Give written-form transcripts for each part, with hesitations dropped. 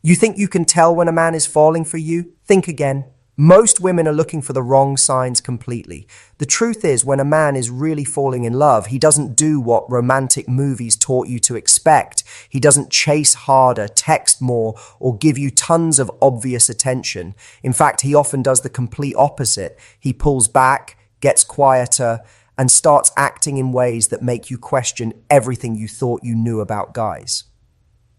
You think you can tell when a man is falling for you? Think again. Most women are looking for the wrong signs completely. The truth is, when a man is really falling in love, he doesn't do what romantic movies taught you to expect. He doesn't chase harder, text more, or give you tons of obvious attention. In fact, he often does the complete opposite. He pulls back, gets quieter, and starts acting in ways that make you question everything you thought you knew about guys.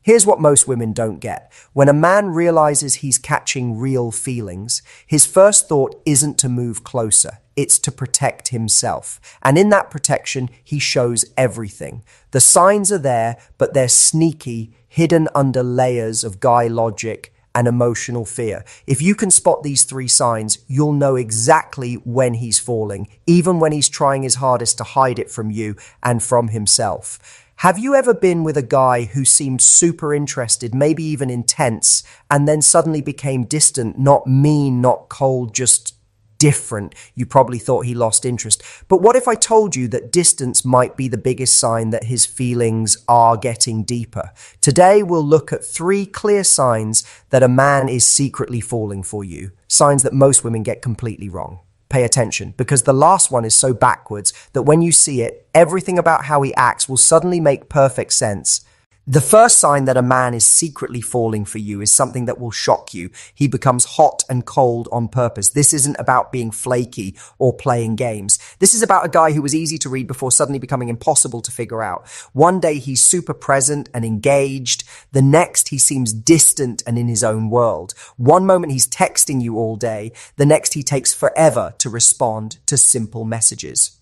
Here's what most women don't get. When a man realizes he's catching real feelings, his first thought isn't to move closer. It's to protect himself. And in that protection, he shows everything. The signs are there, but they're sneaky, hidden under layers of guy logic and emotional fear. If you can spot these three signs, you'll know exactly when he's falling, even when he's trying his hardest to hide it from you and from himself. Have you ever been with a guy who seemed super interested, maybe even intense, and then suddenly became distant, not mean, not cold, just different? You probably thought he lost interest. But what if I told you that distance might be the biggest sign that his feelings are getting deeper? Today, we'll look at 3 clear signs that a man is secretly falling for you, signs that most women get completely wrong. Pay attention, because the last one is so backwards that when you see it, everything about how he acts will suddenly make perfect sense. The first sign that a man is secretly falling for you is something that will shock you. He becomes hot and cold on purpose. This isn't about being flaky or playing games. This is about a guy who was easy to read before suddenly becoming impossible to figure out. One day he's super present and engaged. The next he seems distant and in his own world. One moment he's texting you all day. The next he takes forever to respond to simple messages.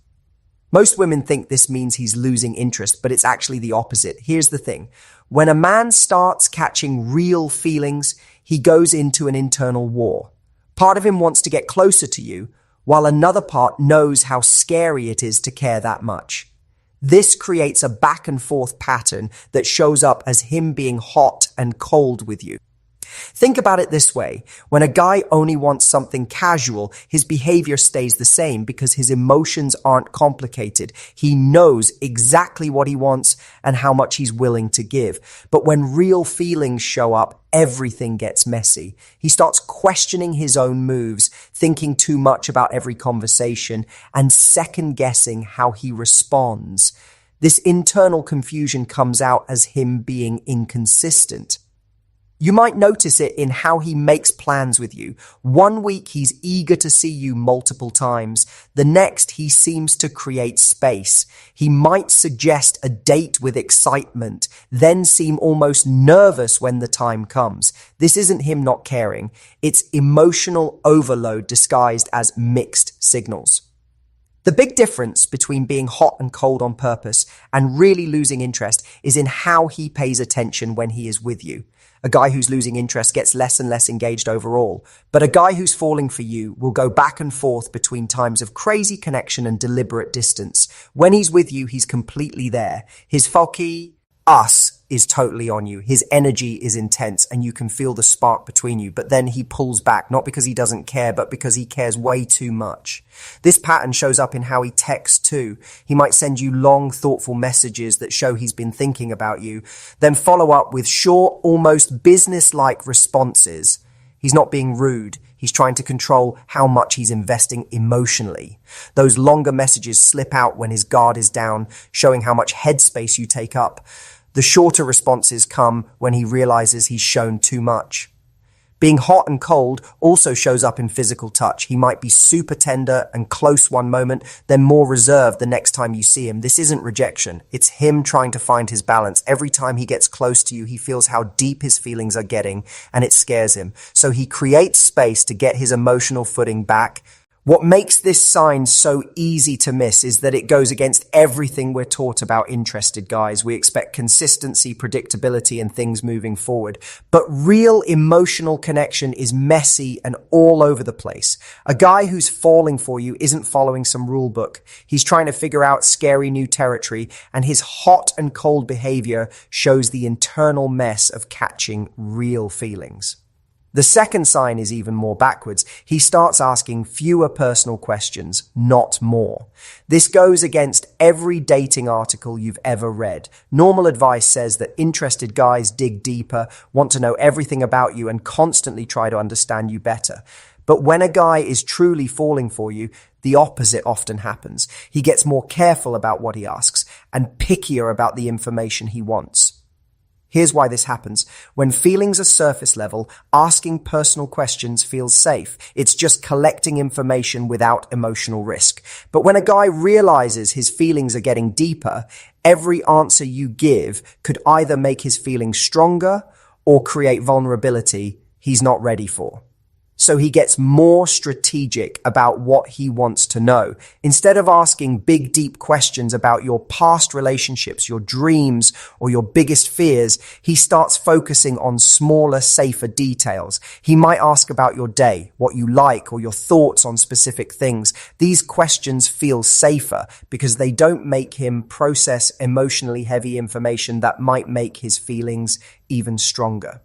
Most women think this means he's losing interest, but it's actually the opposite. Here's the thing. When a man starts catching real feelings, he goes into an internal war. Part of him wants to get closer to you, while another part knows how scary it is to care that much. This creates a back and forth pattern that shows up as him being hot and cold with you. Think about it this way. When a guy only wants something casual, his behavior stays the same because his emotions aren't complicated. He knows exactly what he wants and how much he's willing to give. But when real feelings show up, everything gets messy. He starts questioning his own moves, thinking too much about every conversation, and second-guessing how he responds. This internal confusion comes out as him being inconsistent. You might notice it in how he makes plans with you. One week he's eager to see you multiple times. The next he seems to create space. He might suggest a date with excitement, then seem almost nervous when the time comes. This isn't him not caring. It's emotional overload disguised as mixed signals. The big difference between being hot and cold on purpose and really losing interest is in how he pays attention when he is with you. A guy who's losing interest gets less and less engaged overall, but a guy who's falling for you will go back and forth between times of crazy connection and deliberate distance. When he's with you, he's completely there. His us is totally on you. His energy is intense and you can feel the spark between you, but then he pulls back, not because he doesn't care, but because he cares way too much. This pattern shows up in how he texts too. He might send you long, thoughtful messages that show he's been thinking about you, then follow up with short, almost business-like responses. He's not being rude. He's trying to control how much he's investing emotionally. Those longer messages slip out when his guard is down, showing how much headspace you take up. The shorter responses come when he realizes he's shown too much. Being hot and cold also shows up in physical touch. He might be super tender and close one moment, then more reserved the next time you see him. This isn't rejection. It's him trying to find his balance. Every time he gets close to you, he feels how deep his feelings are getting, and it scares him. So he creates space to get his emotional footing back. What makes this sign so easy to miss is that it goes against everything we're taught about interested guys. We expect consistency, predictability, and things moving forward. But real emotional connection is messy and all over the place. A guy who's falling for you isn't following some rule book. He's trying to figure out scary new territory, and his hot and cold behavior shows the internal mess of catching real feelings. The second sign is even more backwards. He starts asking fewer personal questions, not more. This goes against every dating article you've ever read. Normal advice says that interested guys dig deeper, want to know everything about you, and constantly try to understand you better. But when a guy is truly falling for you, the opposite often happens. He gets more careful about what he asks and pickier about the information he wants. Here's why this happens. When feelings are surface level, asking personal questions feels safe. It's just collecting information without emotional risk. But when a guy realizes his feelings are getting deeper, every answer you give could either make his feelings stronger or create vulnerability he's not ready for. So he gets more strategic about what he wants to know. Instead of asking big, deep questions about your past relationships, your dreams, or your biggest fears, he starts focusing on smaller, safer details. He might ask about your day, what you like, or your thoughts on specific things. These questions feel safer because they don't make him process emotionally heavy information that might make his feelings even stronger.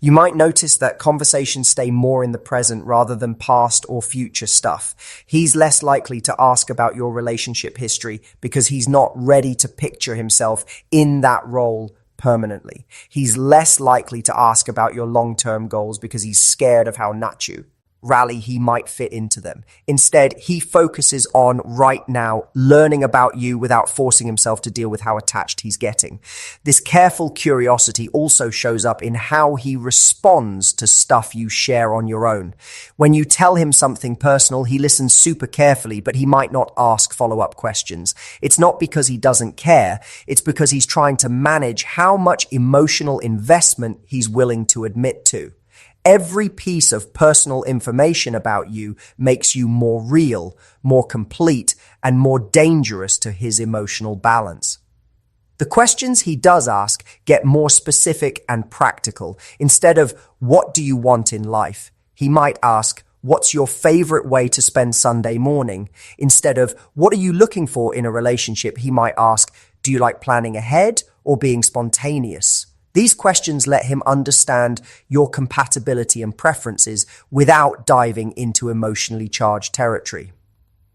You might notice that conversations stay more in the present rather than past or future stuff. He's less likely to ask about your relationship history because he's not ready to picture himself in that role permanently. He's less likely to ask about your long-term goals because he's scared of how rally he might fit into them. Instead, he focuses on right now, learning about you without forcing himself to deal with how attached he's getting. This careful curiosity also shows up in how he responds to stuff you share on your own. When you tell him something personal, he listens super carefully, but he might not ask follow-up questions. It's not because he doesn't care. It's because he's trying to manage how much emotional investment he's willing to admit to. Every piece of personal information about you makes you more real, more complete, and more dangerous to his emotional balance. The questions he does ask get more specific and practical. Instead of, "What do you want in life?" he might ask, "What's your favorite way to spend Sunday morning?" Instead of, "What are you looking for in a relationship?" he might ask, "Do you like planning ahead or being spontaneous?" These questions let him understand your compatibility and preferences without diving into emotionally charged territory.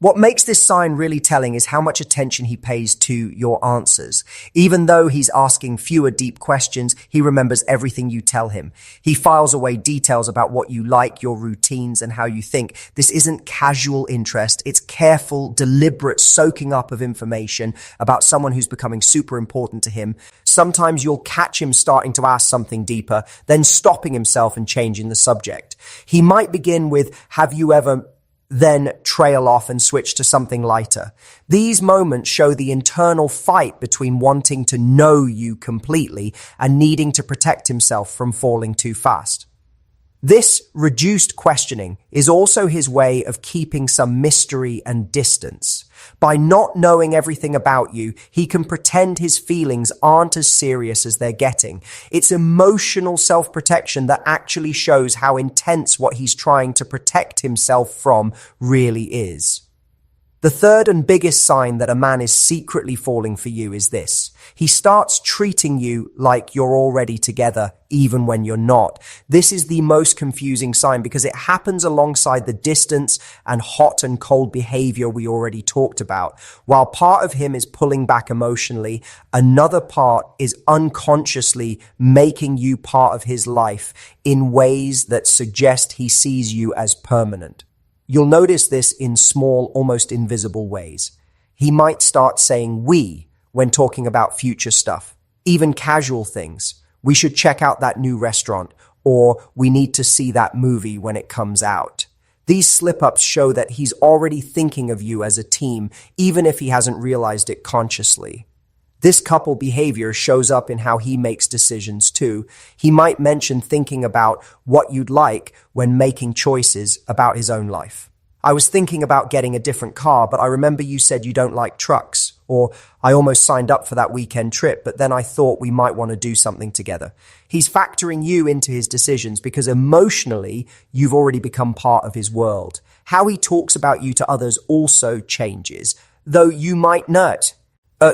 What makes this sign really telling is how much attention he pays to your answers. Even though he's asking fewer deep questions, he remembers everything you tell him. He files away details about what you like, your routines, and how you think. This isn't casual interest. It's careful, deliberate soaking up of information about someone who's becoming super important to him. Sometimes you'll catch him starting to ask something deeper, then stopping himself and changing the subject. He might begin with, "Have you ever," then trail off and switch to something lighter. These moments show the internal fight between wanting to know you completely and needing to protect himself from falling too fast. This reduced questioning is also his way of keeping some mystery and distance. By not knowing everything about you, he can pretend his feelings aren't as serious as they're getting. It's emotional self-protection that actually shows how intense what he's trying to protect himself from really is. The third and biggest sign that a man is secretly falling for you is this. He starts treating you like you're already together, even when you're not. This is the most confusing sign because it happens alongside the distance and hot and cold behavior we already talked about. While part of him is pulling back emotionally, another part is unconsciously making you part of his life in ways that suggest he sees you as permanent. You'll notice this in small, almost invisible ways. He might start saying "we" when talking about future stuff, even casual things. "We should check out that new restaurant," or "we need to see that movie when it comes out." These slip-ups show that he's already thinking of you as a team, even if he hasn't realized it consciously. This couple behavior shows up in how he makes decisions too. He might mention thinking about what you'd like when making choices about his own life. "I was thinking about getting a different car, but I remember you said you don't like trucks." Or, "I almost signed up for that weekend trip, but then I thought we might want to do something together." He's factoring you into his decisions because emotionally, you've already become part of his world. How he talks about you to others also changes, though you might not.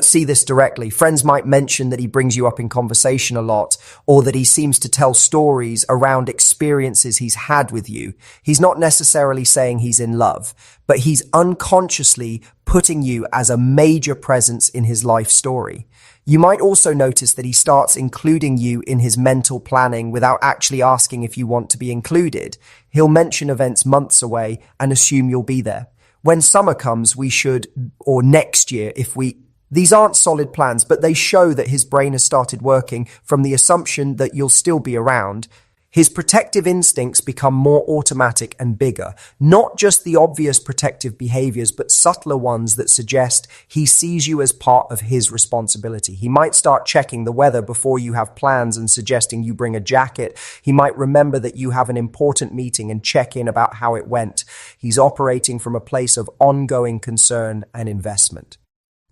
see this directly. Friends might mention that he brings you up in conversation a lot, or that he seems to tell stories around experiences he's had with you. He's not necessarily saying he's in love, but he's unconsciously putting you as a major presence in his life story. You might also notice that he starts including you in his mental planning without actually asking if you want to be included. He'll mention events months away and assume you'll be there. When summer comes, or next year, these aren't solid plans, but they show that his brain has started working from the assumption that you'll still be around. His protective instincts become more automatic and bigger, not just the obvious protective behaviors, but subtler ones that suggest he sees you as part of his responsibility. He might start checking the weather before you have plans and suggesting you bring a jacket. He might remember that you have an important meeting and check in about how it went. He's operating from a place of ongoing concern and investment.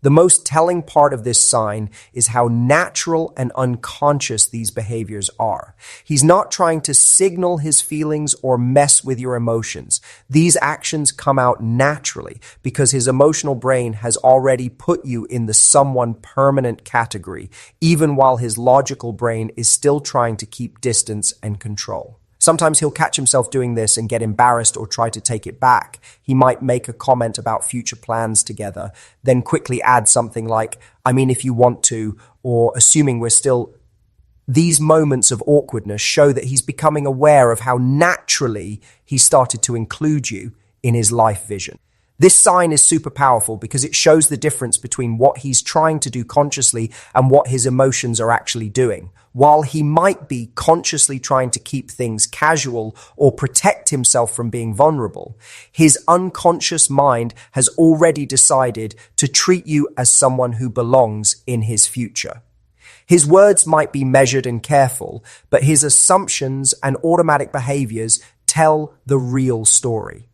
The most telling part of this sign is how natural and unconscious these behaviors are. He's not trying to signal his feelings or mess with your emotions. These actions come out naturally because his emotional brain has already put you in the someone permanent category, even while his logical brain is still trying to keep distance and control. Sometimes he'll catch himself doing this and get embarrassed or try to take it back. He might make a comment about future plans together, then quickly add something like, I mean, if you want to, or assuming we're still. These moments of awkwardness show that he's becoming aware of how naturally he started to include you in his life vision. This sign is super powerful because it shows the difference between what he's trying to do consciously and what his emotions are actually doing. While he might be consciously trying to keep things casual or protect himself from being vulnerable, his unconscious mind has already decided to treat you as someone who belongs in his future. His words might be measured and careful, but his assumptions and automatic behaviors tell the real story.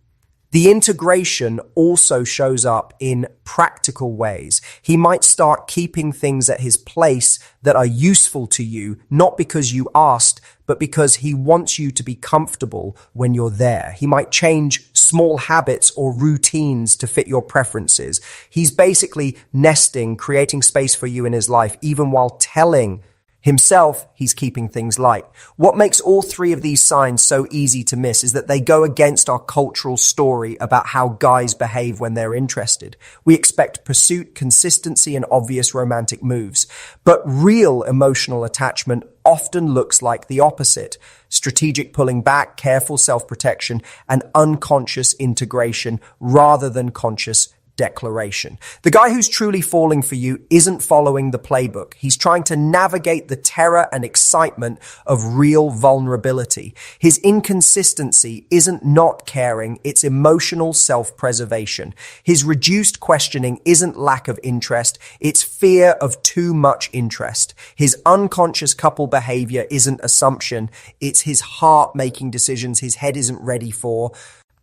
The integration also shows up in practical ways. He might start keeping things at his place that are useful to you, not because you asked, but because he wants you to be comfortable when you're there. He might change small habits or routines to fit your preferences. He's basically nesting, creating space for you in his life, even while telling himself he's keeping things light. What makes all three of these signs so easy to miss is that they go against our cultural story about how guys behave when they're interested. We expect pursuit, consistency, and obvious romantic moves. But real emotional attachment often looks like the opposite: strategic pulling back, careful self-protection, and unconscious integration rather than conscious declaration. The guy who's truly falling for you isn't following the playbook. He's trying to navigate the terror and excitement of real vulnerability. His inconsistency isn't not caring, it's emotional self-preservation. His reduced questioning isn't lack of interest, it's fear of too much interest. His unconscious couple behavior isn't assumption, it's his heart making decisions his head isn't ready for.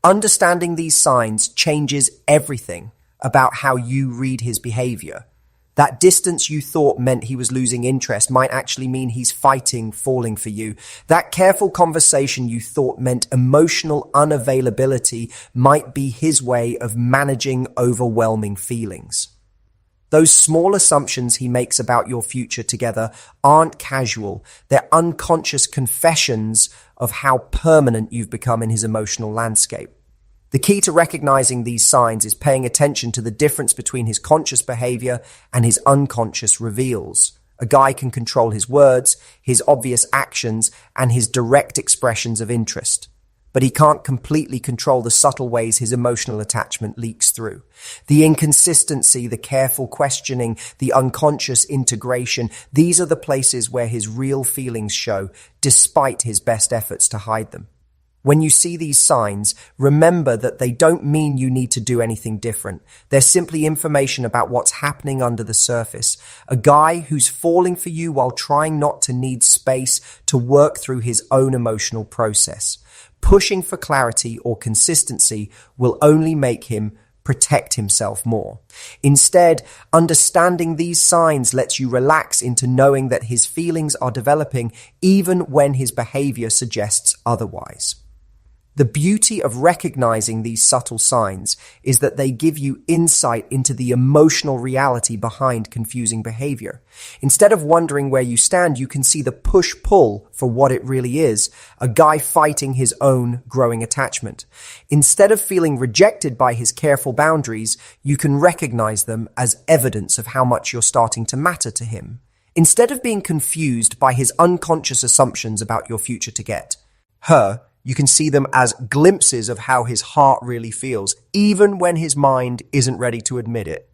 Understanding these signs changes everything about how you read his behavior. That distance you thought meant he was losing interest might actually mean he's fighting, falling for you. That careful conversation you thought meant emotional unavailability might be his way of managing overwhelming feelings. Those small assumptions he makes about your future together aren't casual. They're unconscious confessions of how permanent you've become in his emotional landscape. The key to recognizing these signs is paying attention to the difference between his conscious behavior and his unconscious reveals. A guy can control his words, his obvious actions, and his direct expressions of interest. But he can't completely control the subtle ways his emotional attachment leaks through. The inconsistency, the careful questioning, the unconscious integration, these are the places where his real feelings show, despite his best efforts to hide them. When you see these signs, remember that they don't mean you need to do anything different. They're simply information about what's happening under the surface. A guy who's falling for you while trying not to need space to work through his own emotional process. Pushing for clarity or consistency will only make him protect himself more. Instead, understanding these signs lets you relax into knowing that his feelings are developing even when his behavior suggests otherwise. The beauty of recognizing these subtle signs is that they give you insight into the emotional reality behind confusing behavior. Instead of wondering where you stand, you can see the push-pull for what it really is, a guy fighting his own growing attachment. Instead of feeling rejected by his careful boundaries, you can recognize them as evidence of how much you're starting to matter to him. Instead of being confused by his unconscious assumptions about your future to get her, you can see them as glimpses of how his heart really feels, even when his mind isn't ready to admit it.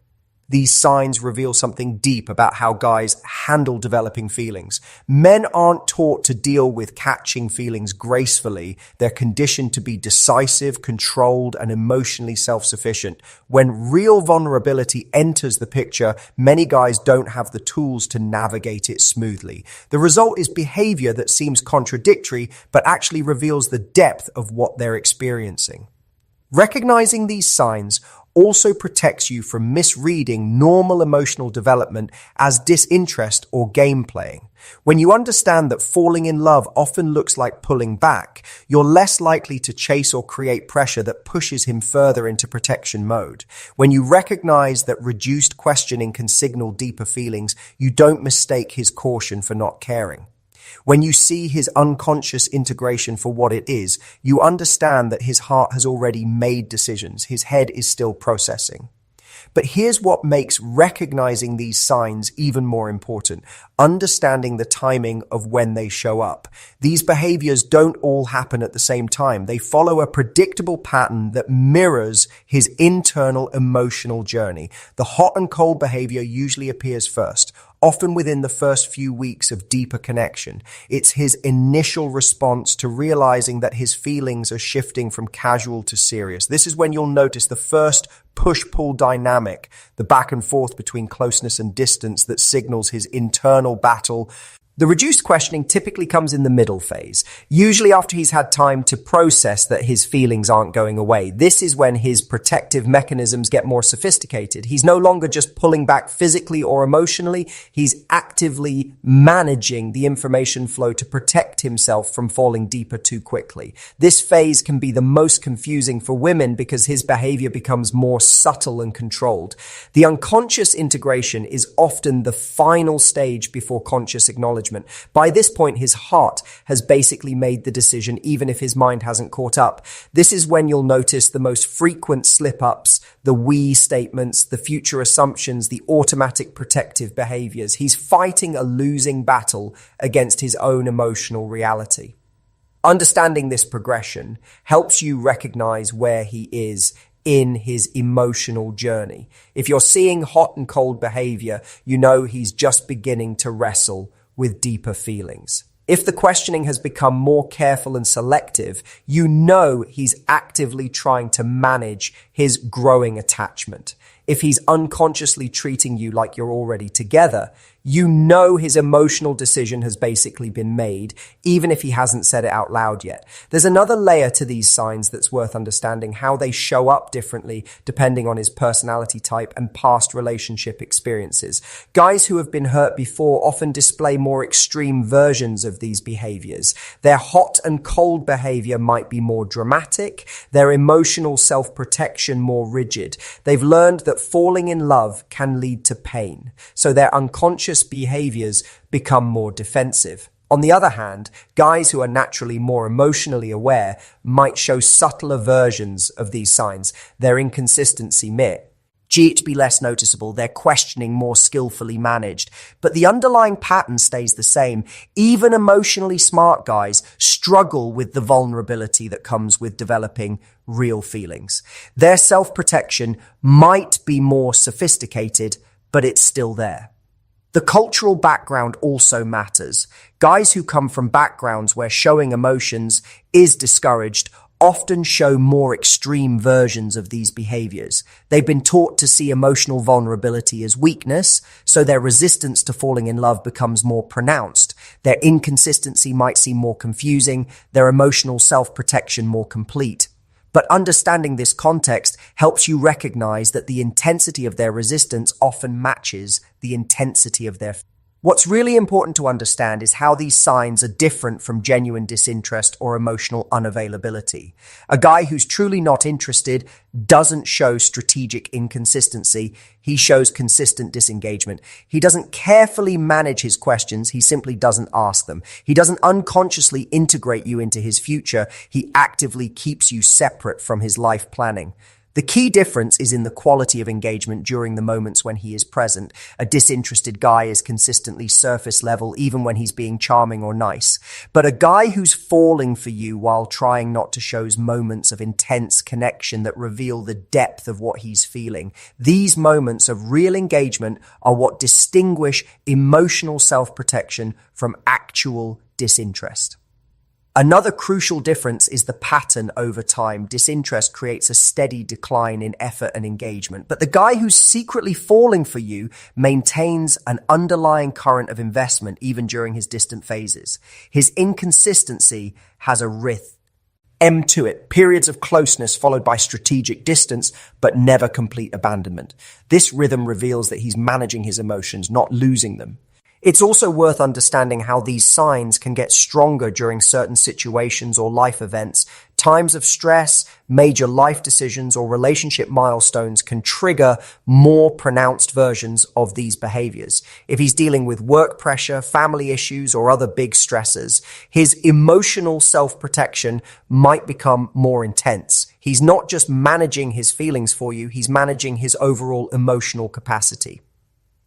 These signs reveal something deep about how guys handle developing feelings. Men aren't taught to deal with catching feelings gracefully. They're conditioned to be decisive, controlled, and emotionally self-sufficient. When real vulnerability enters the picture, many guys don't have the tools to navigate it smoothly. The result is behavior that seems contradictory, but actually reveals the depth of what they're experiencing. Recognizing these signs also protects you from misreading normal emotional development as disinterest or game playing. When you understand that falling in love often looks like pulling back, you're less likely to chase or create pressure that pushes him further into protection mode. When you recognize that reduced questioning can signal deeper feelings, you don't mistake his caution for not caring. When you see his unconscious integration for what it is, you understand that his heart has already made decisions. His head is still processing. But here's what makes recognizing these signs even more important: understanding the timing of when they show up. These behaviors don't all happen at the same time. They follow a predictable pattern that mirrors his internal emotional journey. The hot and cold behavior usually appears first, often within the first few weeks of deeper connection. It's his initial response to realizing that his feelings are shifting from casual to serious. This is when you'll notice the first push-pull dynamic, the back and forth between closeness and distance that signals his internal battle. The reduced questioning typically comes in the middle phase, usually after he's had time to process that his feelings aren't going away. This is when his protective mechanisms get more sophisticated. He's no longer just pulling back physically or emotionally. He's actively managing the information flow to protect himself from falling deeper too quickly. This phase can be the most confusing for women because his behavior becomes more subtle and controlled. The unconscious integration is often the final stage before conscious acknowledgement. By this point, his heart has basically made the decision, even if his mind hasn't caught up. This is when you'll notice the most frequent slip-ups, the we statements, the future assumptions, the automatic protective behaviors. He's fighting a losing battle against his own emotional reality. Understanding this progression helps you recognize where he is in his emotional journey. If you're seeing hot and cold behavior, you know he's just beginning to wrestle with deeper feelings. If the questioning has become more careful and selective, you know he's actively trying to manage his growing attachment. If he's unconsciously treating you like you're already together, you know his emotional decision has basically been made, even if he hasn't said it out loud yet. There's another layer to these signs that's worth understanding: how they show up differently depending on his personality type and past relationship experiences. Guys who have been hurt before often display more extreme versions of these behaviors. Their hot and cold behavior might be more dramatic, their emotional self-protection more rigid. They've learned that falling in love can lead to pain, so their unconscious behaviors become more defensive. On the other hand, guys who are naturally more emotionally aware might show subtler versions of these signs. Their inconsistency may be less noticeable, their questioning more skillfully managed, but the underlying pattern stays the same. Even emotionally smart guys struggle with the vulnerability that comes with developing real feelings. Their self-protection might be more sophisticated, but it's still there. The cultural background also matters. Guys who come from backgrounds where showing emotions is discouraged often show more extreme versions of these behaviors. They've been taught to see emotional vulnerability as weakness, so their resistance to falling in love becomes more pronounced. Their inconsistency might seem more confusing, their emotional self-protection more complete. But understanding this context helps you recognize that the intensity of their resistance often matches the intensity of their What's really important to understand is how these signs are different from genuine disinterest or emotional unavailability. A guy who's truly not interested doesn't show strategic inconsistency. He shows consistent disengagement. He doesn't carefully manage his questions. He simply doesn't ask them. He doesn't unconsciously integrate you into his future. He actively keeps you separate from his life planning. The key difference is in the quality of engagement during the moments when he is present. A disinterested guy is consistently surface level even when he's being charming or nice. But a guy who's falling for you while trying not to show moments of intense connection that reveal the depth of what he's feeling. These moments of real engagement are what distinguish emotional self-protection from actual disinterest. Another crucial difference is the pattern over time. Disinterest creates a steady decline in effort and engagement, but the guy who's secretly falling for you maintains an underlying current of investment even during his distant phases. His inconsistency has a rhythm to it, periods of closeness followed by strategic distance, but never complete abandonment. This rhythm reveals that he's managing his emotions, not losing them. It's also worth understanding how these signs can get stronger during certain situations or life events. Times of stress, major life decisions, or relationship milestones can trigger more pronounced versions of these behaviors. If he's dealing with work pressure, family issues, or other big stressors, his emotional self-protection might become more intense. He's not just managing his feelings for you, he's managing his overall emotional capacity.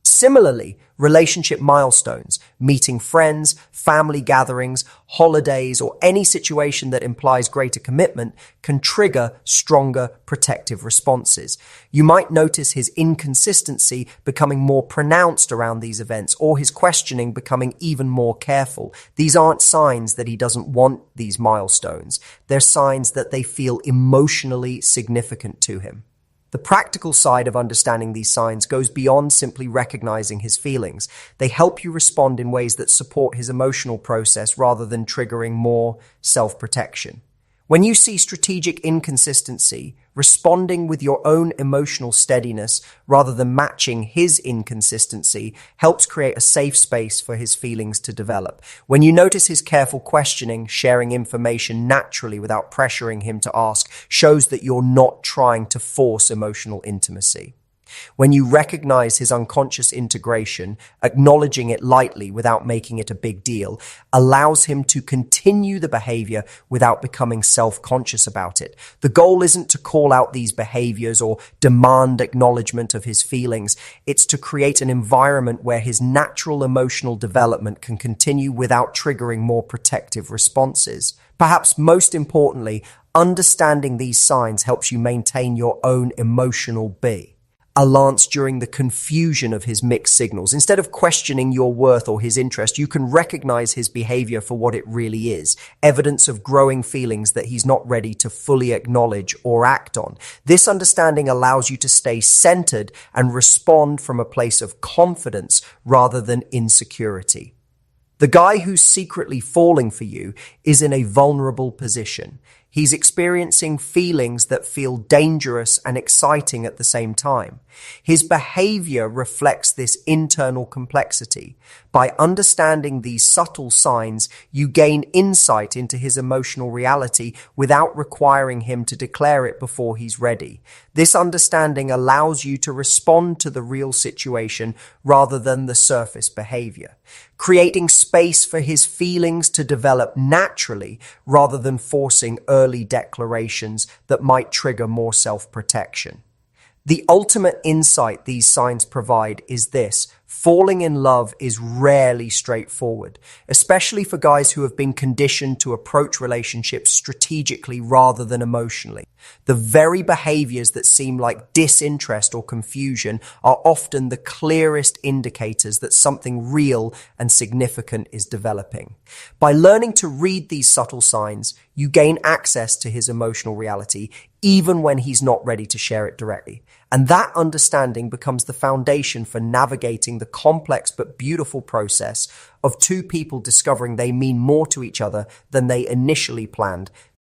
Similarly, relationship milestones, meeting friends, family gatherings, holidays, or any situation that implies greater commitment can trigger stronger protective responses. You might notice his inconsistency becoming more pronounced around these events, or his questioning becoming even more careful. These aren't signs that he doesn't want these milestones. They're signs that they feel emotionally significant to him. The practical side of understanding these signs goes beyond simply recognizing his feelings. They help you respond in ways that support his emotional process rather than triggering more self-protection. When you see strategic inconsistency, responding with your own emotional steadiness rather than matching his inconsistency helps create a safe space for his feelings to develop. When you notice his careful questioning, sharing information naturally without pressuring him to ask, shows that you're not trying to force emotional intimacy. When you recognize his unconscious integration, acknowledging it lightly without making it a big deal, allows him to continue the behavior without becoming self-conscious about it. The goal isn't to call out these behaviors or demand acknowledgement of his feelings. It's to create an environment where his natural emotional development can continue without triggering more protective responses. Perhaps most importantly, understanding these signs helps you maintain your own emotional balance during the confusion of his mixed signals. Instead of questioning your worth or his interest, you can recognize his behavior for what it really is, evidence of growing feelings that he's not ready to fully acknowledge or act on. This understanding allows you to stay centered and respond from a place of confidence rather than insecurity. The guy who's secretly falling for you is in a vulnerable position. He's experiencing feelings that feel dangerous and exciting at the same time. His behavior reflects this internal complexity. By understanding these subtle signs, you gain insight into his emotional reality without requiring him to declare it before he's ready. This understanding allows you to respond to the real situation rather than the surface behavior, creating space for his feelings to develop naturally rather than forcing early declarations that might trigger more self-protection. The ultimate insight these signs provide is this: falling in love is rarely straightforward, especially for guys who have been conditioned to approach relationships strategically rather than emotionally. The very behaviors that seem like disinterest or confusion are often the clearest indicators that something real and significant is developing. By learning to read these subtle signs, you gain access to his emotional reality, even when he's not ready to share it directly. And that understanding becomes the foundation for navigating the complex but beautiful process of two people discovering they mean more to each other than they initially planned.